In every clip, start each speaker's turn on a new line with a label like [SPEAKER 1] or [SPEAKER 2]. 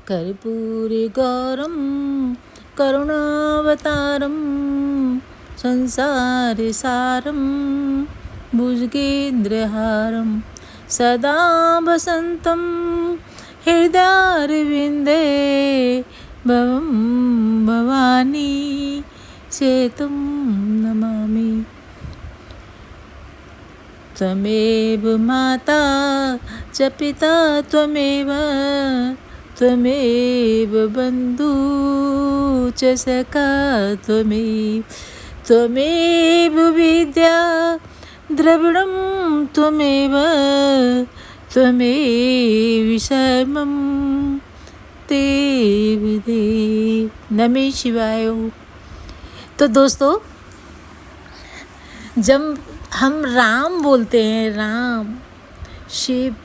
[SPEAKER 1] कर्पूरगौरं करुणावतारं संसारसारं भुजगेन्द्रहारं सदा वसन्तं हृदयारविन्दे भवं भवानी सेतुं नमामि। त्वमेव माता च पिता त्वमेव त्वमेव बन्धु च सखा त्वमेव विद्या द्रविणं त्वमेव सर्वं देव नमः शिवाय। तो दोस्तों, जब हम राम बोलते हैं, राम, शिव,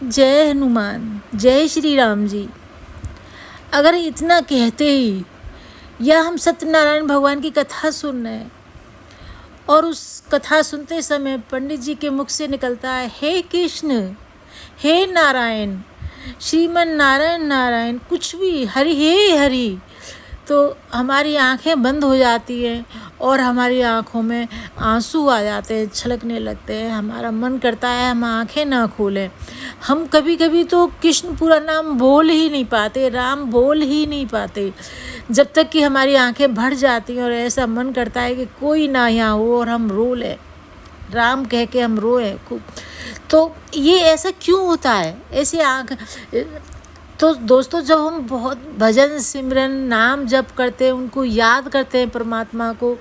[SPEAKER 1] जय हनुमान, जय श्री राम जी, अगर इतना कहते ही, या हम सत्यनारायण भगवान की कथा सुन रहे हैं और उस कथा सुनते समय पंडित जी के मुख से निकलता है, हे कृष्ण, हे नारायण, श्रीमन नारायण नारायण, कुछ भी, हरि हे हरि, तो हमारी आंखें बंद हो जाती हैं और हमारी आंखों में आंसू आ जाते हैं, छलकने लगते हैं। हमारा मन करता है हम आंखें ना खोलें। हम कभी कभी तो कृष्ण पूरा नाम बोल ही नहीं पाते, राम बोल ही नहीं पाते, जब तक कि हमारी आंखें भर जाती हैं और ऐसा मन करता है कि कोई ना यहाँ हो और हम रो लें, राम कह के हम रोएं खूब। तो ये ऐसा क्यों होता है, ऐसी आँख। तो दोस्तों, जब हम बहुत भजन सिमरन नाम जप करते हैं, उनको याद करते हैं, परमात्मा को,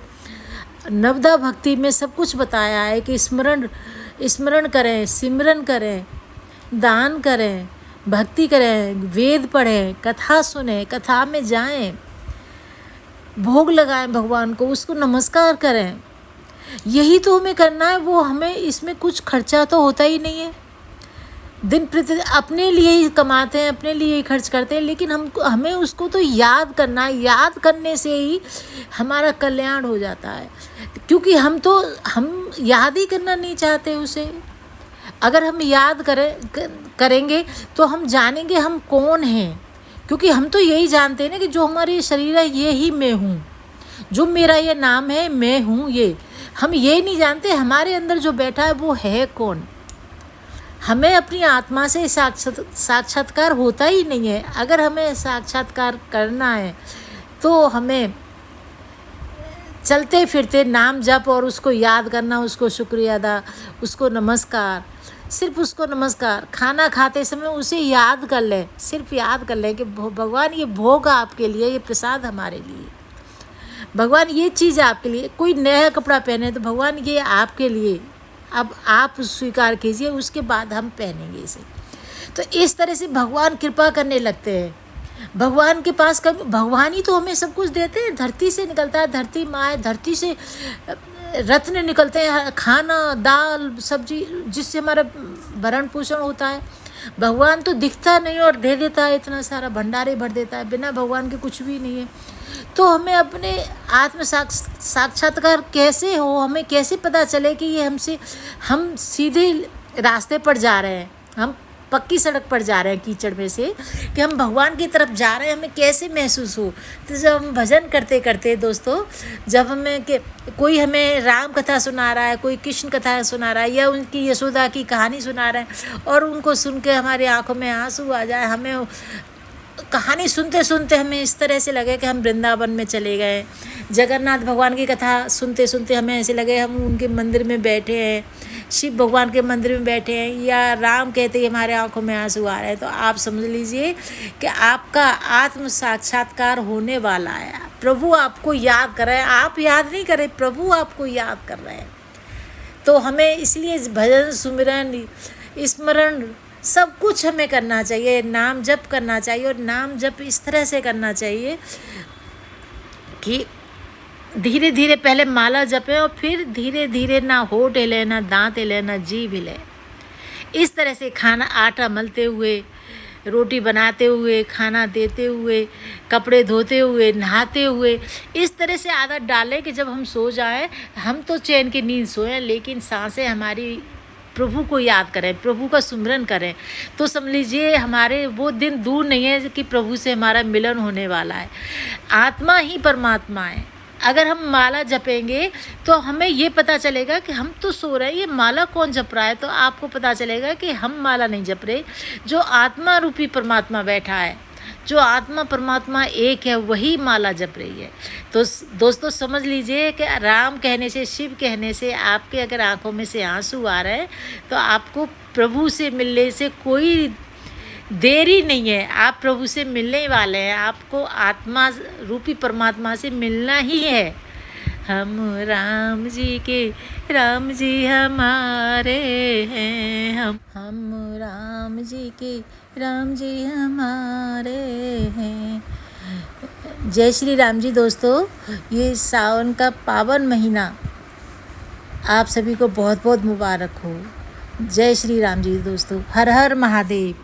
[SPEAKER 1] नवदा भक्ति में सब कुछ बताया है कि स्मरण करें, सिमरन करें, दान करें, भक्ति करें, वेद पढ़ें, कथा सुने, कथा में जाएं, भोग लगाएं भगवान को, उसको नमस्कार करें। यही तो हमें करना है। वो हमें इसमें कुछ खर्चा तो होता ही नहीं है। दिन प्रतिदिन अपने लिए ही कमाते हैं, अपने लिए ही खर्च करते हैं, लेकिन हमें उसको तो याद करना है। याद करने से ही हमारा कल्याण हो जाता है, क्योंकि हम याद ही करना नहीं चाहते उसे। अगर हम याद करेंगे तो हम जानेंगे हम कौन हैं, क्योंकि हम तो यही जानते हैं ना कि जो हमारी शरीर है ये ही मैं हूँ, जो मेरा ये नाम है मैं हूँ। ये हम ये नहीं जानते हमारे अंदर जो बैठा है वो है कौन। हमें अपनी आत्मा से साक्षात्कार होता ही नहीं है। अगर हमें साक्षात्कार करना है तो हमें चलते फिरते नाम जप और उसको याद करना, उसको शुक्रिया अदा, उसको नमस्कार, सिर्फ उसको नमस्कार। खाना खाते समय उसे याद कर लें, सिर्फ याद कर लें कि भगवान ये भोग आपके लिए, ये प्रसाद हमारे लिए, भगवान ये चीज़ आपके लिए। कोई नया कपड़ा पहने तो भगवान ये आपके लिए, अब आप स्वीकार कीजिए, उसके बाद हम पहनेंगे इसे। तो इस तरह से भगवान कृपा करने लगते हैं। भगवान के पास कभी, भगवान ही तो हमें सब कुछ देते हैं। धरती से निकलता है, धरती माँ है, धरती से रत्न निकलते हैं, खाना, दाल, सब्जी, जिससे हमारा भरण पोषण होता है। भगवान तो दिखता नहीं और दे देता है, इतना सारा भंडारे भर देता है। बिना भगवान के कुछ भी नहीं है। तो हमें अपने आत्म साक्षात्कार कैसे हो, हमें कैसे पता चले कि ये हम सीधे रास्ते पर जा रहे हैं, हम पक्की सड़क पर जा रहे हैं कीचड़ में से, कि हम भगवान की तरफ जा रहे हैं, हमें कैसे महसूस हो। तो जब हम भजन करते करते दोस्तों, जब कोई हमें राम कथा सुना रहा है, कोई कृष्ण कथा सुना रहा है, या उनकी यशोदा की कहानी सुना रहा है, और उनको सुन के हमारी आंखों में आंसू आ जाए, हमें कहानी सुनते सुनते हमें इस तरह से लगे कि हम वृंदावन में चले गए। जगन्नाथ भगवान की कथा सुनते सुनते हमें ऐसे लगे हम उनके मंदिर में बैठे हैं, शिव भगवान के मंदिर में बैठे हैं, या राम कहते ही हमारे आंखों में आंसू आ रहे हैं, तो आप समझ लीजिए कि आपका आत्म साक्षात्कार होने वाला है। प्रभु आपको याद कर रहे हैं, आप याद नहीं कर रहे, प्रभु आपको याद कर रहे हैं। तो हमें इसलिए भजन सुमिरन स्मरण सब कुछ हमें करना चाहिए, नाम जप करना चाहिए, और नाम जप इस तरह से करना चाहिए कि धीरे धीरे पहले माला जपें और फिर धीरे धीरे ना होठ हिले, ना दांत हिले, ना जीभ हिले। इस तरह से खाना, आटा मलते हुए, रोटी बनाते हुए, खाना देते हुए, कपड़े धोते हुए, नहाते हुए, इस तरह से आदत डालें कि जब हम सो जाएं, हम तो चैन की नींद सोएं, लेकिन सांसें हमारी प्रभु को याद करें, प्रभु का सुमिरन करें, तो समझ लीजिए हमारे वो दिन दूर नहीं है कि प्रभु से हमारा मिलन होने वाला है। आत्मा ही परमात्मा है। अगर हम माला जपेंगे तो हमें ये पता चलेगा कि हम तो सो रहे हैं, ये माला कौन जप रहा है, तो आपको पता चलेगा कि हम माला नहीं जप रहे, जो आत्मा रूपी परमात्मा बैठा है, जो आत्मा परमात्मा एक है, वही माला जप रही है। तो दोस्तों समझ लीजिए कि राम कहने से, शिव कहने से आपके अगर आंखों में से आंसू आ रहे हैं तो आपको प्रभु से मिलने से कोई देरी नहीं है, आप प्रभु से मिलने वाले हैं, आपको आत्मा रूपी परमात्मा से मिलना ही है। हम राम जी के, राम जी हमारे हैं, हम राम जी के, राम जी हमारे हैं। जय श्री राम जी। दोस्तों ये सावन का पावन महीना आप सभी को बहुत बहुत मुबारक हो। जय श्री राम जी दोस्तों। हर हर महादेव।